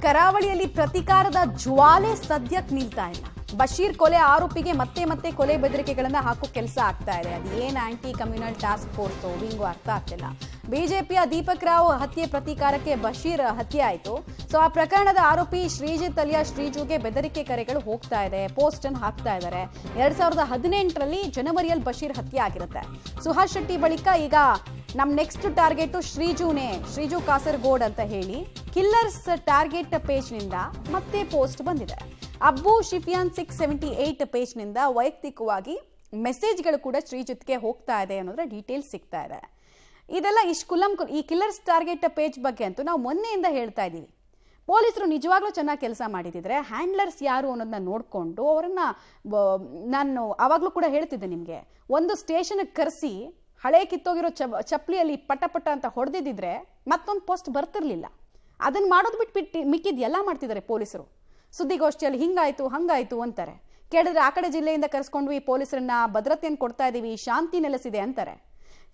ಕರಾವಳಿಯಲ್ಲಿ ಪ್ರತಿಕಾರದ ಜ್ವಾಲೆ ಸದ್ಯಕ್ಕೆ ನಿಲ್ತಾ ಇಲ್ಲ. ಬಶೀರ್ ಕೊಲೆ ಆರೋಪಿಗೆ ಮತ್ತೆ ಮತ್ತೆ ಕೊಲೆ ಬೆದರಿಕೆಗಳನ್ನ ಹಾಕೋ ಕೆಲಸ ಆಗ್ತಾ ಇದೆ. ಅದು ಏನ್ anti communal task force wing ಅರ್ಥ ಆಗ್ತಿಲ್ಲ. ಬಿಜೆಪಿಯ ದೀಪಕ್ ರಾವ್ ಹತ್ಯೆ ಪ್ರತೀಕಾರಕ್ಕೆ ಬಶೀರ್ ಹತ್ಯೆ ಆಯಿತು. ಸೊ ಆ ಪ್ರಕರಣದ ಆರೋಪಿ ಶ್ರೀಜಿತ್ ಅಲಿಯಾ ಶ್ರೀಜುಗೆ ಬೆದರಿಕೆ ಕರೆಗಳು ಹೋಗ್ತಾ ಇದೆ, ಪೋಸ್ಟ್ ಅನ್ನು ಹಾಕ್ತಾ ಇದ್ದಾರೆ. 2018ರಲ್ಲಿ ಜನವರಿಯಲ್ಲಿ ಬಶೀರ್ ಹತ್ಯೆ ಆಗಿರುತ್ತೆ. ಸುಹಾಸ್ ಶೆಟ್ಟಿ ಬಳಿಕ ಈಗ ನಮ್ ನೆಕ್ಸ್ಟ್ ಟಾರ್ಗೆಟ್ ಶ್ರೀಜು ಕಾಸರಗೋಡ್ ಅಂತ ಹೇಳಿ ಕಿಲ್ಲರ್ಸ್ ಟಾರ್ಗೆಟ್ ಪೇಜ್ ನಿಂದ ಮತ್ತೆ ಪೋಸ್ಟ್ ಬಂದಿದೆ. ಅಬ್ಬು ಶಿಫಿಯಾನ್ 678 ಪೇಜ್ ನಿಂದ ವೈಯಕ್ತಿಕವಾಗಿ ಮೆಸೇಜ್ಗಳು ಕೂಡ ಶ್ರೀಜಿತ್ಗೆ ಹೋಗ್ತಾ ಇದೆ ಅನ್ನೋದ್ರ ಡೀಟೇಲ್ಸ್ ಸಿಗ್ತಾ ಇದೆ. ಇದೆಲ್ಲ ಈ ಕಿಲ್ಲರ್ಸ್ ಟಾರ್ಗೆಟ್ ಪೇಜ್ ಬಗ್ಗೆ ಅಂತೂ ನಾವು ಮೊನ್ನೆಯಿಂದ ಹೇಳ್ತಾ ಇದ್ದೀವಿ. ಪೊಲೀಸರು ನಿಜವಾಗ್ಲೂ ಚೆನ್ನಾಗಿ ಕೆಲಸ ಮಾಡಿದಿದ್ರೆ ಹ್ಯಾಂಡ್ಲರ್ಸ್ ಯಾರು ಅನ್ನೋದನ್ನ ನೋಡಿಕೊಂಡು ಅವರನ್ನ ನಾನು ಆವಾಗಲೂ ಕೂಡ ಹೇಳ್ತಿದ್ದೆ ನಿಮಗೆ, ಒಂದು ಸ್ಟೇಷನ್ಗೆ ಕರೆಸಿ ಹಳೆ ಕಿತ್ತೋಗಿರೋ ಚಪ್ಪಲಿಯಲ್ಲಿ ಪಟ ಅಂತ ಹೊಡೆದಿದ್ದಿದ್ರೆ ಮತ್ತೊಂದು ಪೋಸ್ಟ್ ಬರ್ತಿರ್ಲಿಲ್ಲ. ಅದನ್ನ ಮಾಡೋದು ಬಿಟ್ಟು ಮಿಕ್ಕಿದ್ ಎಲ್ಲ ಮಾಡ್ತಿದ್ದಾರೆ ಪೊಲೀಸರು. ಸುದ್ದಿಗೋಷ್ಠಿಯಲ್ಲಿ ಹಿಂಗಾಯ್ತು ಹಂಗಾಯ್ತು ಅಂತಾರೆ. ಕೇಳಿದ್ರೆ ಆ ಕಡೆ ಜಿಲ್ಲೆಯಿಂದ ಕರೆಸ್ಕೊಂಡ್ವಿ, ಪೊಲೀಸರನ್ನ ಭದ್ರತೆಯನ್ನು ಕೊಡ್ತಾ ಇದೀವಿ, ಶಾಂತಿ ನೆಲೆಸಿದೆ ಅಂತಾರೆ.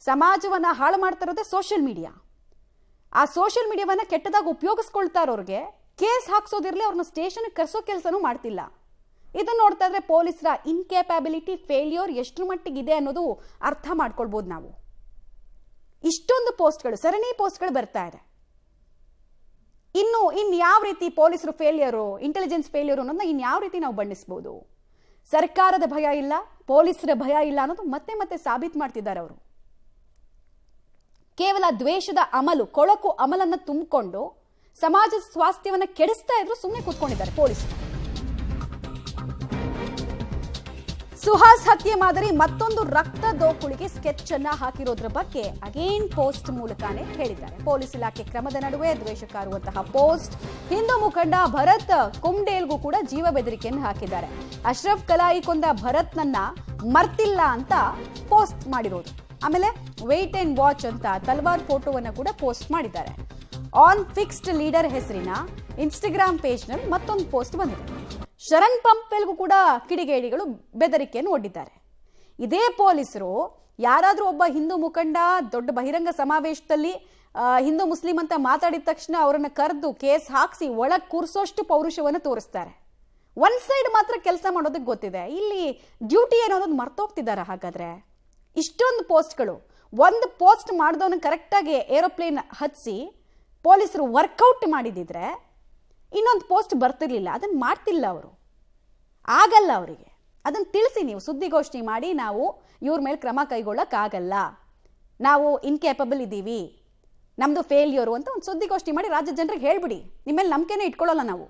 ಸಮಾಜವನ್ನ ಹಾಳು ಮಾಡ್ತಾ ಇರೋದೇ ಸೋಷಿಯಲ್ ಮೀಡಿಯಾ. ಆ ಸೋಷಿಯಲ್ ಮೀಡಿಯಾವನ್ನ ಕೆಟ್ಟದಾಗ ಉಪಯೋಗಿಸ್ಕೊಳ್ತಾ ಇರೋರಿಗೆ ಕೇಸ್ ಹಾಕ್ಸೋದಿರ್ಲಿ, ಅವ್ರನ್ನ ಸ್ಟೇಷನ್ ಕರೆಸೋ ಕೆಲಸನೂ ಮಾಡ್ತಿಲ್ಲ. ಇದನ್ನ ನೋಡ್ತಾ ಇದ್ರೆ ಪೊಲೀಸರ ಇನ್ಕೇಪಬಿಲಿಟಿ, ಫೇಲ್ಯೂರ್ ಎಷ್ಟರ ಮಟ್ಟಿಗೆ ಇದೆ ಅನ್ನೋದು ಅರ್ಥ ಮಾಡ್ಕೊಳ್ಬಹುದು ನಾವು. ಇಷ್ಟೊಂದು ಪೋಸ್ಟ್ಗಳು, ಸರಣಿ ಪೋಸ್ಟ್ಗಳು ಬರ್ತಾ ಇದೆ. ಇನ್ನು ಯಾವ ರೀತಿ ಪೊಲೀಸರು ಫೇಲ್ಯೂರು, ಇಂಟೆಲಿಜೆನ್ಸ್ ಫೇಲ್ಯೂರು ಅನ್ನೋದನ್ನ ಇನ್ಯಾವ ರೀತಿ ನಾವು ಬಣ್ಣಿಸಬಹುದು? ಸರ್ಕಾರದ ಭಯ ಇಲ್ಲ, ಪೊಲೀಸರ ಭಯ ಇಲ್ಲ ಅನ್ನೋದು ಮತ್ತೆ ಮತ್ತೆ ಸಾಬೀತು ಮಾಡ್ತಿದ್ದಾರೆ ಅವರು. ಕೇವಲ ದ್ವೇಷದ ಅಮಲು, ಕೊಳಕು ಅಮಲನ್ನ ತುಂಬಿಕೊಂಡು ಸಮಾಜದ ಸ್ವಾಸ್ಥ್ಯವನ್ನ ಕೆಡಿಸ್ತಾ ಇದ್ರು ಸುಮ್ಮನೆ ಕೂತ್ಕೊಂಡಿದ್ದಾರೆ ಪೊಲೀಸರು. ಸುಹಾಸ್ ಹತ್ಯೆ ಮಾದರಿ ಮತ್ತೊಂದು ರಕ್ತ ದೋಕುಳಿಗೆ ಸ್ಕೆಚ್ ಅನ್ನ ಹಾಕಿರೋದ್ರ ಬಗ್ಗೆ ಅಗೇನ್ ಪೋಸ್ಟ್ ಮೂಲಕನೇ ಹೇಳಿದ್ದಾರೆ. ಪೊಲೀಸ್ ಇಲಾಖೆ ಕ್ರಮದ ನಡುವೆ ದ್ವೇಷಕಾರುವಂತಹ ಪೋಸ್ಟ್. ಹಿಂದೂ ಮುಖಂಡ ಭರತ್ ಕುಮ್ಡೇಲ್ಗೂ ಕೂಡ ಜೀವ ಬೆದರಿಕೆಯನ್ನು ಹಾಕಿದ್ದಾರೆ. ಅಶ್ರಫ್ ಕಲಾಯಿ ಕೊಂದ ಭರತ್ನನ್ನ ಮರ್ತಿಲ್ಲ ಅಂತ ಪೋಸ್ಟ್ ಮಾಡಿರೋದು. ಆಮೇಲೆ ವೇಟ್ ಅಂಡ್ ವಾಚ್ ಅಂತ ತಲ್ವಾರ್ ಫೋಟೋವನ್ನ ಕೂಡ ಪೋಸ್ಟ್ ಮಾಡಿದ್ದಾರೆ. ಆನ್ ಫಿಕ್ಸ್ಡ್ ಲೀಡರ್ ಹೆಸರಿನ ಇನ್ಸ್ಟಾಗ್ರಾಮ್ ಪೇಜ್ ನಲ್ಲಿ ಮತ್ತೊಂದು ಪೋಸ್ಟ್ ಬಂದಿದೆ. ಶರಣ್ ಪಂಪೆಲ್ಗೂ ಕೂಡ ಕಿಡಿಗೇಡಿಗಳು ಬೆದರಿಕೆಯನ್ನು ಒಡ್ಡಿದ್ದಾರೆ. ಇದೇ ಪೊಲೀಸರು ಯಾರಾದ್ರೂ ಒಬ್ಬ ಹಿಂದೂ ಮುಖಂಡ ದೊಡ್ಡ ಬಹಿರಂಗ ಸಮಾವೇಶದಲ್ಲಿ ಹಿಂದೂ ಮುಸ್ಲಿಂ ಅಂತ ಮಾತಾಡಿದ ತಕ್ಷಣ ಅವರನ್ನ ಕರೆದು ಕೇಸ್ ಹಾಕ್ಸಿ ಒಳಗ್ ಕೂರಿಸೋಷ್ಟು ಪೌರುಷವನ್ನು ತೋರಿಸ್ತಾರೆ. ಒನ್ ಸೈಡ್ ಮಾತ್ರ ಕೆಲಸ ಮಾಡೋದಕ್ಕೆ ಗೊತ್ತಿದೆ. ಇಲ್ಲಿ ಡ್ಯೂಟಿ ಏನೋದನ್ನ ಮರ್ತೋಗ್ತಿದ್ದಾರೆ. ಹಾಗಾದ್ರೆ ಇಷ್ಟೊಂದು ಪೋಸ್ಟ್ಗಳು, ಒಂದು ಪೋಸ್ಟ್ ಮಾಡಿದವನ್ನ ಕರೆಕ್ಟಾಗಿ ಏರೋಪ್ಲೇನ್ ಹತ್ತಿಸಿ ಪೊಲೀಸರು ವರ್ಕೌಟ್ ಮಾಡಿದಿದ್ರೆ ಇನ್ನೊಂದು ಪೋಸ್ಟ್ ಬರ್ತಿರ್ಲಿಲ್ಲ. ಅದನ್ನು ಮಾಡ್ತಿಲ್ಲ ಅವರು, ಆಗಲ್ಲ ಅವರಿಗೆ. ಅದನ್ನು ತಿಳಿಸಿ ನೀವು, ಸುದ್ದಿಗೋಷ್ಠಿ ಮಾಡಿ ನಾವು ಇವ್ರ ಮೇಲೆ ಕ್ರಮ ಕೈಗೊಳ್ಳಕ್ಕಾಗಲ್ಲ, ನಾವು ಇನ್ಕೇಪಬಲ್ ಇದ್ದೀವಿ, ನಮ್ದು ಫೇಲ್ಯೂರು ಅಂತ ಒಂದು ಸುದ್ದಿಗೋಷ್ಠಿ ಮಾಡಿ ರಾಜ್ಯದ ಜನರಿಗೆ ಹೇಳ್ಬಿಡಿ. ನಿಮ್ಮ ಮೇಲೆ ನಂಬಿಕೆನೇ ಇಟ್ಕೊಳ್ಳಲ್ಲ ನಾವು.